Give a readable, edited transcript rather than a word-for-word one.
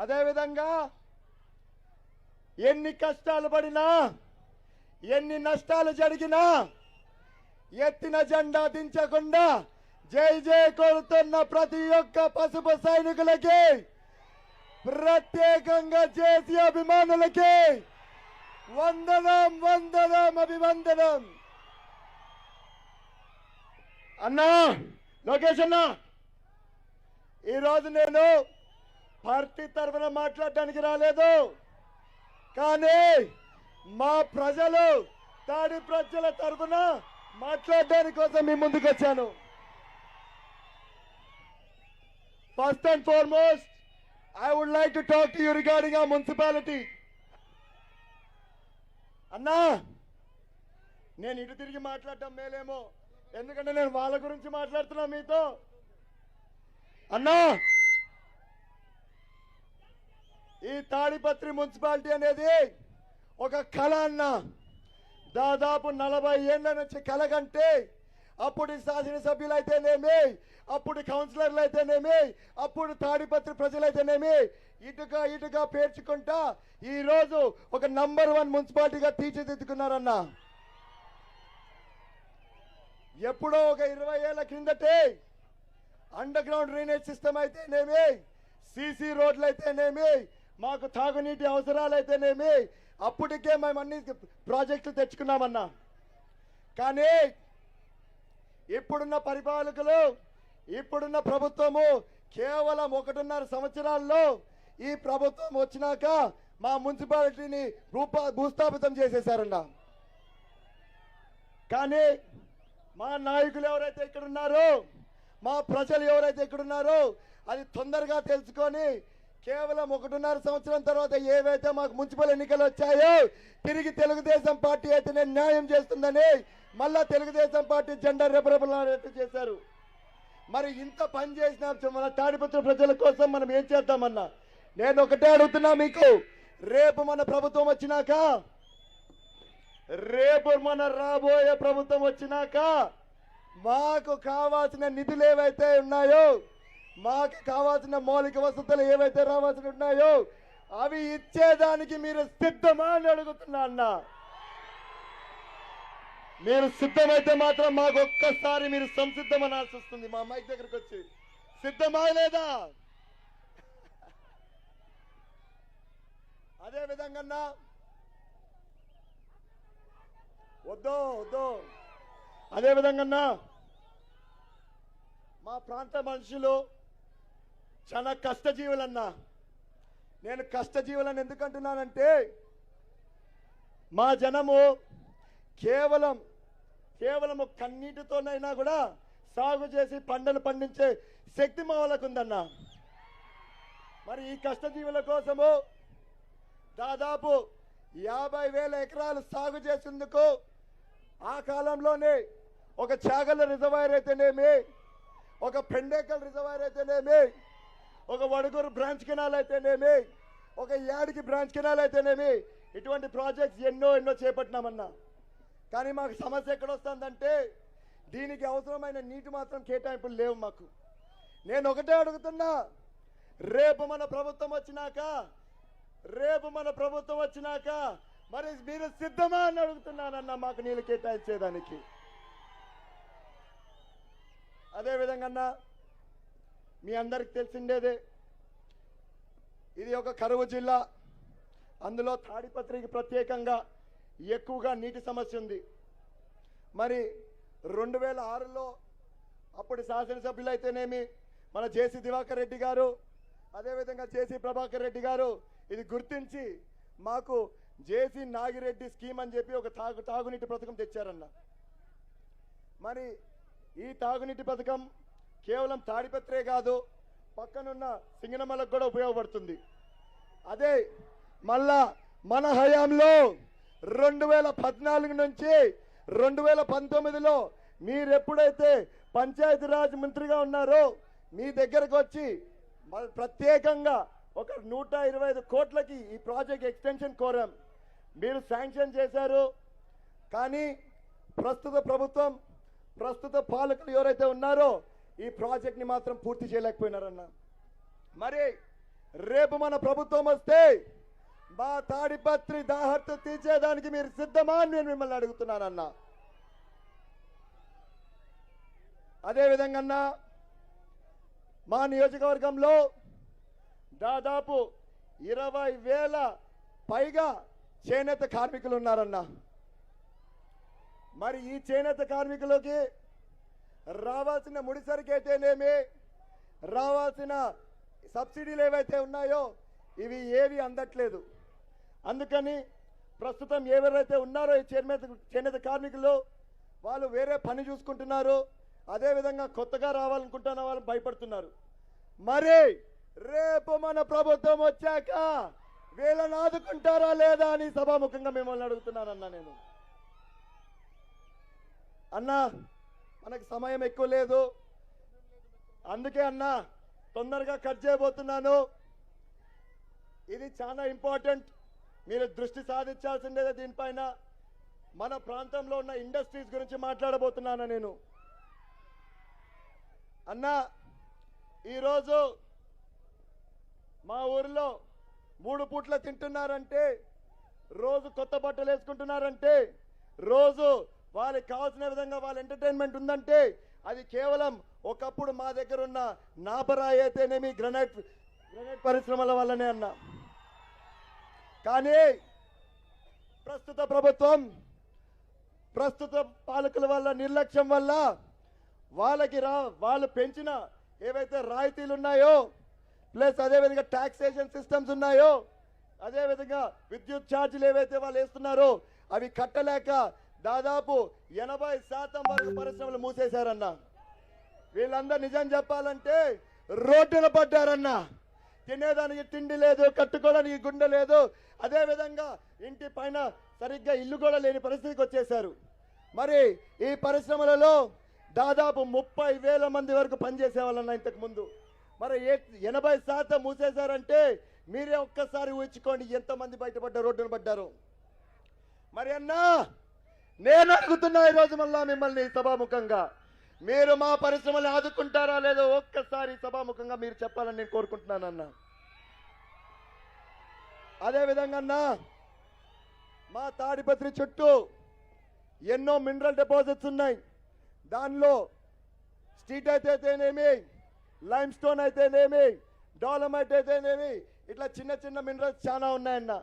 అదేవిధంగా ఎన్ని కష్టాలు పడినా ఎన్ని నష్టాలు జరిగినా ఎత్తిన జెండా దించకుండా జై జై కోరుతున్న ప్రతి ఒక్క పసుపు సైనికులకి, ప్రత్యేకంగా జేసీ అభిమానులకి వందనం వందనం అభివందనం. అన్నా లోకేష్ అన్నా, ఈరోజు నేను పార్టీ తరఫున మాట్లాడడానికి రాలేదు, కానీ మా ప్రజలు తాడి ప్రజల తరఫున మాట్లాడడానికి కోసం మీ ముందుకు వచ్చాను. First and foremost I would like to talk to you regarding our municipality. అన్నా, నేను ఇటు తిరిగి మాట్లాడటం మేలేమో, ఎందుకంటే నేను వాళ్ళ గురించి మాట్లాడుతున్నా మీతో. అన్నా, ఈ తాడిపత్రి మున్సిపాలిటీ అనేది ఒక కళ అన్న. దాదాపు 40 ఏళ్ల నుంచి కళ కంటే అప్పుడు శాసనసభ్యులు అయితేనేమి, అప్పుడు కౌన్సిలర్లు అయితేనేమి, అప్పుడు తాడిపత్రి ప్రజలైతేనేమి ఇటుగా పేర్చుకుంటా ఈ రోజు ఒక నంబర్ 1 మున్సిపాలిటీగా తీర్చిదిద్దుకున్నారన్న. ఎప్పుడో ఒక 20 ఏళ్ల కిందటే అండర్ గ్రౌండ్ డ్రైనేజ్ సిస్టమ్ అయితేనేమి, సీసీ రోడ్లు అయితేనేమి, మాకు తాగునీటి అవసరాలు అయితేనేమి అప్పటికే మేము అన్ని ప్రాజెక్టులు తెచ్చుకున్నామన్నా. కానీ ఇప్పుడున్న పరిపాలకులు, ఇప్పుడున్న ప్రభుత్వము కేవలం 1.5 సంవత్సరాల్లో ఈ ప్రభుత్వం వచ్చినాక మా మున్సిపాలిటీని భూస్థాపితం చేసేశారన్న. కానీ మా నాయకులు ఎవరైతే ఇక్కడ ఉన్నారో, మా ప్రజలు ఎవరైతే ఇక్కడ ఉన్నారో అది తొందరగా తెలుసుకొని కేవలం 1.5 సంవత్సరం తర్వాత ఏవైతే మాకు మున్సిపల్ ఎన్నికలు వచ్చాయో తిరిగి తెలుగుదేశం పార్టీ అయితేనే న్యాయం చేస్తుందని మళ్ళా తెలుగుదేశం పార్టీ జెండా రెపరెపలాడేట్టు చేశారు. మరి ఇంత పని చేసిన మన తాడిపత్రి ప్రజల కోసం మనం ఏం చేద్దామన్నా? నేను ఒకటే అడుగుతున్నా మీకు, రేపు మన ప్రభుత్వం వచ్చినాక, రేపు మన రాబోయే ప్రభుత్వం వచ్చినాక మాకు కావాల్సిన నిధులు ఏవైతే ఉన్నాయో, మాకు కావాల్సిన మౌలిక వసతులు ఏవైతే రావాల్సి ఉన్నాయో అవి ఇచ్చేదానికి మీరు సిద్ధమా అని అడుగుతున్నా అన్న. మీరు సిద్ధమైతే మాత్రం మాకు ఒక్కసారి మీరు సంసిద్ధమనాల్సి వస్తుంది. మా మైక్ దగ్గరకు వచ్చి సిద్ధమా లేదా? అదే విధంగా వద్దు అదే విధంగా మా ప్రాంత మనుషులు చాలా కష్టజీవులన్నా. నేను కష్టజీవులని ఎందుకంటున్నానంటే మా జనము కేవలం కన్నీటితోనైనా కూడా సాగు చేసి పంటలు పండించే శక్తి మా వాళ్ళకు ఉందన్నా. మరి ఈ కష్టజీవుల కోసము దాదాపు 50,000 ఎకరాలు సాగు చేసేందుకు ఆ కాలంలోనే ఒక చాగల రిజర్వాయర్ అయితేనేమి, ఒక పెండేకల్ రిజర్వాయర్ అయితేనేమి, ఒక వడుగురు బ్రాంచ్ కెనాల్ అయితేనేమి, ఒక యాడికి బ్రాంచ్ కెనాల్ అయితేనేమి ఇటువంటి ప్రాజెక్ట్స్ ఎన్నో చేపట్టినామన్నా. కానీ మాకు సమస్య ఎక్కడొస్తుందంటే దీనికి అవసరమైన నీటి మాత్రం కేటాయింపులు లేవు మాకు. నేను ఒకటే అడుగుతున్నా, రేపు మన ప్రభుత్వం వచ్చినాక మరి మీరు సిద్ధమా అని అడుగుతున్నానన్నా మాకు నీళ్ళు కేటాయించేదానికి. అదేవిధంగా మీ అందరికి తెలిసిండేదే, ఇది ఒక కరువు జిల్లా. అందులో తాడిపత్రికి ప్రత్యేకంగా ఎక్కువగా నీటి సమస్య ఉంది. మరి 2006లో అప్పుడు శాసనసభ్యులు అయితేనేమి మన జేసీ దివాకర్ రెడ్డి గారు, అదేవిధంగా జేసీ ప్రభాకర్ రెడ్డి గారు ఇది గుర్తించి మాకు జేసీ నాగిరెడ్డి స్కీమ్ అని చెప్పి ఒక తాగునీటి పథకం తెచ్చారన్న. మరి ఈ తాగునీటి పథకం కేవలం తాడిపత్రే కాదు, పక్కనున్న సింగనమలకు కూడా ఉపయోగపడుతుంది. అదే మళ్ళా మన హయాంలో 2014 నుంచి 2019లో మీరు ఎప్పుడైతే పంచాయతీరాజ్ మంత్రిగా ఉన్నారో మీ దగ్గరకు వచ్చి ప్రత్యేకంగా ఒక 125 కోట్లకి ఈ ప్రాజెక్ట్ ఎక్స్టెన్షన్ కోరాం. మీరు శాంక్షన్ చేశారు. కానీ ప్రస్తుత ప్రభుత్వం, ప్రస్తుత పాలకులు ఎవరైతే ఉన్నారో ఈ ప్రాజెక్ట్ని మాత్రం పూర్తి చేయలేకపోయినారన్న. మరి రేపు మన ప్రభుత్వం వస్తే మా తాడిపత్రి దాహర్తు తీర్చేదానికి మీరు సిద్ధమా అని నేను మిమ్మల్ని అడుగుతున్నానన్నా. అదేవిధంగా అన్నా, మా నియోజకవర్గంలో దాదాపు 20,000 పైగా చేనేత కార్మికులు ఉన్నారన్నా. మరి ఈ చేనేత కార్మికులకి రావాల్సిన ముడిసరికి అయితేనేమి, రావాల్సిన సబ్సిడీలు ఏవైతే ఉన్నాయో ఇవి ఏవి అందట్లేదు. అందుకని ప్రస్తుతం ఎవరైతే ఉన్నారో ఈ చేనేత కార్మికులు వాళ్ళు వేరే పని చూసుకుంటున్నారు. అదేవిధంగా కొత్తగా రావాలనుకుంటున్న వాళ్ళు భయపడుతున్నారు. మరి రేపు మన ప్రభుత్వం వచ్చాక వీళ్ళని ఆదుకుంటారా లేదా అని సభాముఖంగా మిమ్మల్ని అడుగుతున్నానన్నా. నేను అన్నా, మనకు సమయం ఎక్కువ లేదు, అందుకే అన్నా తొందరగా కట్ చేయబోతున్నాను. ఇది చాలా ఇంపార్టెంట్, మీరు దృష్టి సాధించాల్సిందే దీనిపైన. మన ప్రాంతంలో ఉన్న ఇండస్ట్రీస్ గురించి మాట్లాడబోతున్నాను నేను. అన్నా, ఈరోజు మా ఊరిలో 3 పూట్ల తింటున్నారంటే, రోజు కొత్త బట్టలు వేసుకుంటున్నారంటే, రోజు వాళ్ళకి కావాల్సిన విధంగా వాళ్ళ ఎంటర్టైన్మెంట్ ఉందంటే అది కేవలం ఒకప్పుడు మా దగ్గర ఉన్న నాపరాయి అయితేనేమి గ్రనైట్ పరిశ్రమల వల్లనే అన్నా. కానీ ప్రస్తుత ప్రభుత్వం, ప్రస్తుత పాలకుల వల్ల, నిర్లక్ష్యం వల్ల వాళ్ళు పెంచిన ఏవైతే రాయితీలు ఉన్నాయో, ప్లస్ అదేవిధంగా టాక్సేషన్ సిస్టమ్స్ ఉన్నాయో, అదేవిధంగా విద్యుత్ ఛార్జీలు ఏవైతే వాళ్ళు వేస్తున్నారో అవి కట్టలేక దాదాపు 80% వరకు పరిశ్రమలు మూసేశారన్నా. వీళ్ళందరూ నిజం చెప్పాలంటే రోడ్డున పడ్డారన్నా. తినేదానికి తిండి లేదు, కట్టుకోవడానికి గుండె లేదు, అదేవిధంగా ఇంటి పైన సరిగ్గా ఇల్లు కూడా లేని పరిస్థితికి వచ్చేశారు. మరి ఈ పరిశ్రమలలో దాదాపు 30,000 మంది వరకు పనిచేసేవాళ్ళన్నా ఇంతకు ముందు. మరి 80% మూసేశారంటే మీరే ఒక్కసారి ఊహించుకోండి ఎంతమంది బయటపడ్డ రోడ్డున పడ్డారు. మరి అన్నా, నేను అడుగుతున్నా ఈరోజు మళ్ళా మిమ్మల్ని సభాముఖంగా, మీరు మా పరిశ్రమలు ఆదుకుంటారా లేదో ఒక్కసారి సభాముఖంగా మీరు చెప్పాలని నేను కోరుకుంటున్నానన్నా. అదేవిధంగా అన్నా, మా తాడిపత్రి చుట్టూ ఎన్నో మినరల్ డిపాజిట్స్ ఉన్నాయి. దానిలో స్టీట్ అయితేనేమి, లైమ్ స్టోన్ అయితేనేమి, డాలమైట్ అయితేనేమి, ఇట్లా చిన్న చిన్న మినరల్స్ చాలా ఉన్నాయన్న.